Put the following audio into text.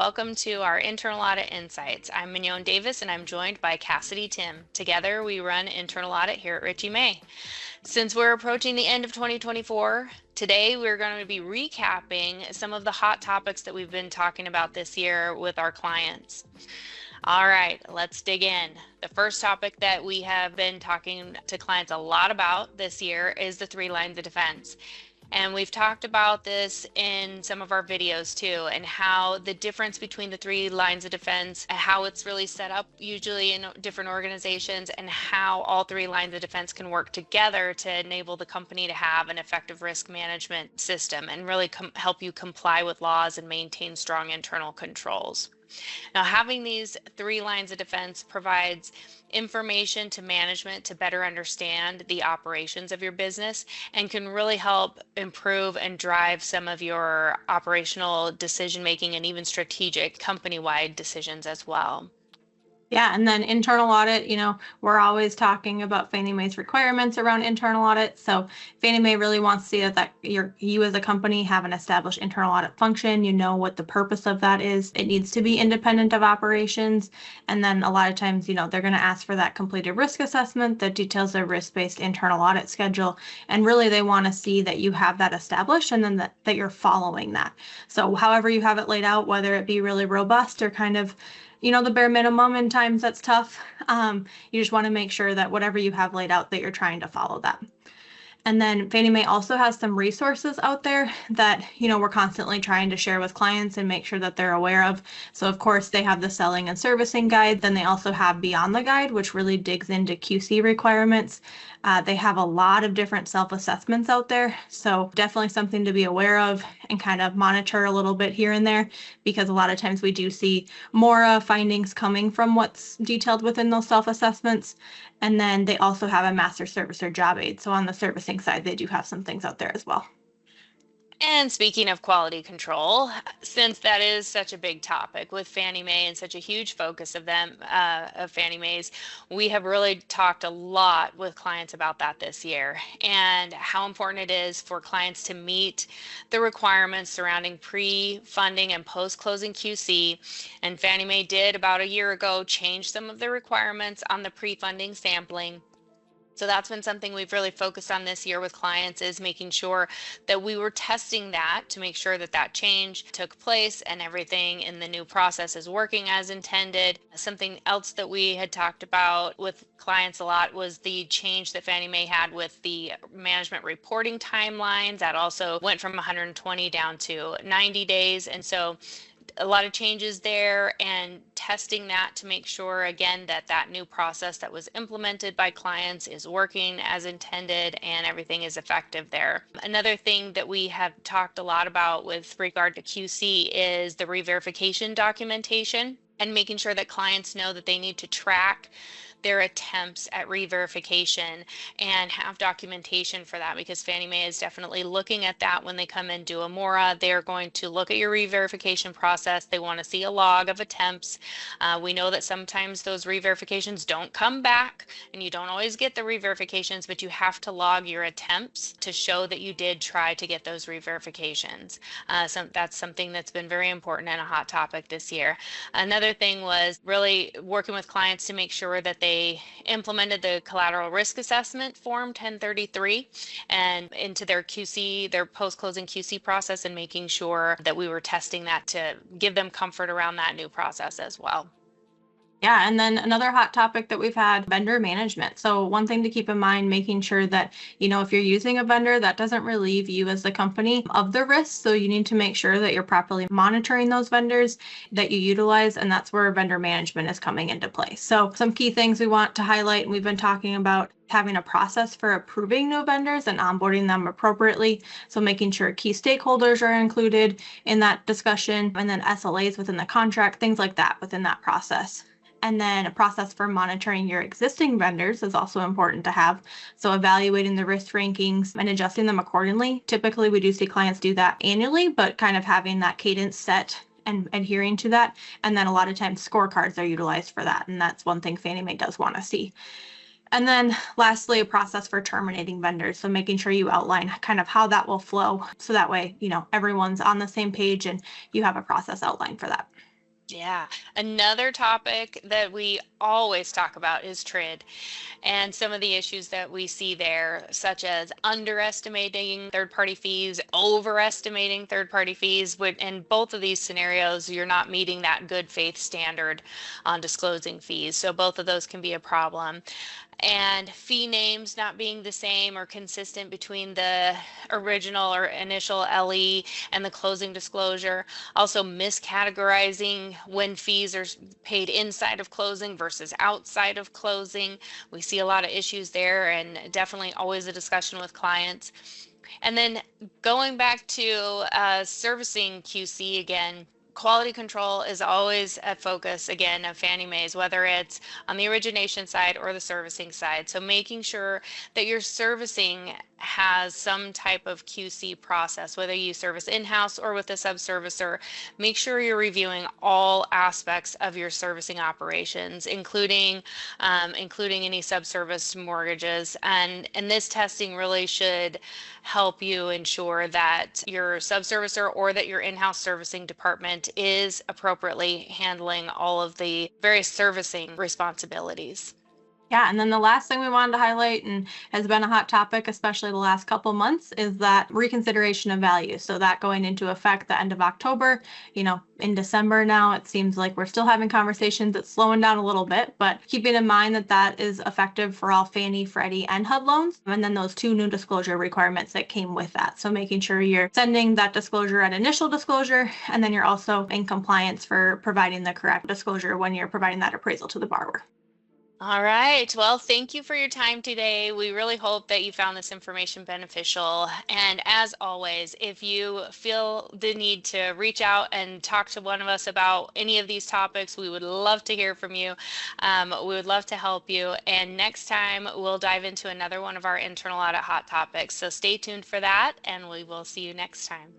welcome to our Internal Audit Insights. I'm Mignon Davis and I'm joined by Cassidy Tim. Together we run Internal Audit here at Ritchie Mae. Since we're approaching the end of 2024, today we're going to be recapping some of the hot topics that we've been talking about this year with our clients. All right, let's dig in. The first topic that we have been talking to clients a lot about this year is the 3 lines of defense. And we've talked about this in some of our videos too, and how the difference between the 3 lines of defense, how it's really set up usually in different organizations, and how all 3 lines of defense can work together to enable the company to have an effective risk management system and really help you comply with laws and maintain strong internal controls. Now, having these 3 lines of defense provides information to management to better understand the operations of your business and can really help improve and drive some of your operational decision making and even strategic company-wide decisions as well. Yeah, and then internal audit, we're always talking about Fannie Mae's requirements around internal audit. So Fannie Mae really wants to see that you as a company have an established internal audit function. You know what the purpose of that is. It needs to be independent of operations. And then a lot of times, they're going to ask for that completed risk assessment that details a risk-based internal audit schedule. And really they want to see that you have that established and then that you're following that. So however you have it laid out, whether it be really robust or kind of the bare minimum, in times that's tough. You just want to make sure that whatever you have laid out, that you're trying to follow that. And then Fannie Mae also has some resources out there that, we're constantly trying to share with clients and make sure that they're aware of. So of course they have the selling and servicing guide. Then they also have Beyond the Guide, which really digs into QC requirements. They have a lot of different self-assessments out there. So definitely something to be aware of and kind of monitor a little bit here and there, because a lot of times we do see more findings coming from what's detailed within those self-assessments. And then they also have a master servicer job aid. So on the servicing side, they do have some things out there as well. And speaking of quality control, since that is such a big topic with Fannie Mae and such a huge focus of Fannie Mae's, we have really talked a lot with clients about that this year and how important it is for clients to meet the requirements surrounding pre-funding and post-closing QC. And Fannie Mae did about a year ago change some of the requirements on the pre-funding sampling. So that's been something we've really focused on this year with clients, is making sure that we were testing that to make sure that that change took place and everything in the new process is working as intended. Something else that we had talked about with clients a lot was the change that Fannie Mae had with the management reporting timelines. That also went from 120 down to 90 days. And so a lot of changes there, and testing that to make sure, again, that that new process that was implemented by clients is working as intended and everything is effective there. Another thing that we have talked a lot about with regard to QC is the re-verification documentation and making sure that clients know that they need to track their attempts at re-verification and have documentation for that, because Fannie Mae is definitely looking at that when they come and do a MORA. They're going to look at your re-verification process. They want to see a log of attempts. We know that sometimes those re-verifications don't come back and you don't always get the re-verifications, but you have to log your attempts to show that you did try to get those re-verifications. So that's something that's been very important and a hot topic this year. Another thing was really working with clients to make sure that they implemented the collateral risk assessment form 1033 and into their QC, their post-closing QC process, and making sure that we were testing that to give them comfort around that new process as well. Yeah, and then another hot topic that we've had, vendor management. So one thing to keep in mind, making sure that, if you're using a vendor, that doesn't relieve you as the company of the risk. So you need to make sure that you're properly monitoring those vendors that you utilize, and that's where vendor management is coming into play. So some key things we want to highlight, and we've been talking about having a process for approving new vendors and onboarding them appropriately. So making sure key stakeholders are included in that discussion, and then SLAs within the contract, things like that within that process. And then a process for monitoring your existing vendors is also important to have. So evaluating the risk rankings and adjusting them accordingly. Typically, we do see clients do that annually, but kind of having that cadence set and adhering to that. And then a lot of times scorecards are utilized for that. And that's one thing Fannie Mae does want to see. And then lastly, a process for terminating vendors. So making sure you outline kind of how that will flow. So that way, everyone's on the same page and you have a process outlined for that. Yeah. Another topic that we always talk about is TRID and some of the issues that we see there, such as underestimating third-party fees, overestimating third-party fees. In both of these scenarios, you're not meeting that good faith standard on disclosing fees. So both of those can be a problem. And fee names not being the same or consistent between the original or initial LE and the closing disclosure. Also miscategorizing when fees are paid inside of closing versus outside of closing. We see a lot of issues there, and definitely always a discussion with clients. And then going back to servicing QC again, quality control is always a focus again of Fannie Mae's, whether it's on the origination side or the servicing side. So making sure that your servicing has some type of QC process, whether you service in-house or with a subservicer. Make sure you're reviewing all aspects of your servicing operations, including any subservice mortgages. And this testing really should help you ensure that your subservicer or that your in-house servicing department is appropriately handling all of the various servicing responsibilities. Yeah, and then the last thing we wanted to highlight and has been a hot topic, especially the last couple months, is that reconsideration of value. So that going into effect the end of October, in December now, it seems like we're still having conversations. It's slowing down a little bit, but keeping in mind that that is effective for all Fannie, Freddie, and HUD loans. And then those two new disclosure requirements that came with that. So making sure you're sending that disclosure at initial disclosure, and then you're also in compliance for providing the correct disclosure when you're providing that appraisal to the borrower. All right. Well, thank you for your time today. We really hope that you found this information beneficial. And as always, if you feel the need to reach out and talk to one of us about any of these topics, we would love to hear from you. We would love to help you. And next time, we'll dive into another one of our internal audit hot topics. So stay tuned for that, and we will see you next time.